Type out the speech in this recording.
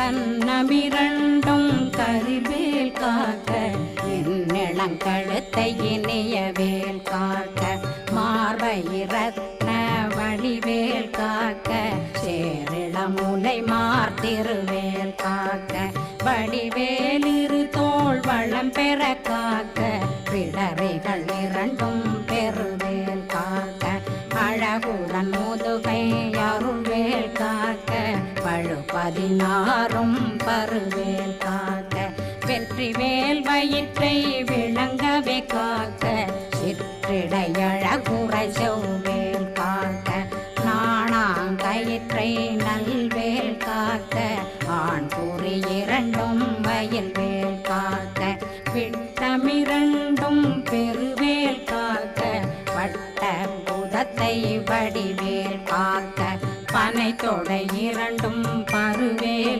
கன்னமிரண்டும் கரிவேல் காக்க என்னிளங்கழுத்தை இனியவேல் காக்க மார்பயிரத்ன வடிவேல் காக்க சேரிளமுலை மார்த்திருவேல் காக்க வடிவேலிரு தோள் வளம் பெற காக்க பிடரைகள் இரண்டும் பெருவேல் காக்க அழகுடன் முதுகை அருள்வேல் காக்க பழு 16 பருவேல் காக்க வெற்றிவேல் வயிற்றை விளங்கவே காக்க சிற்றிடையழகுரை செவ்வே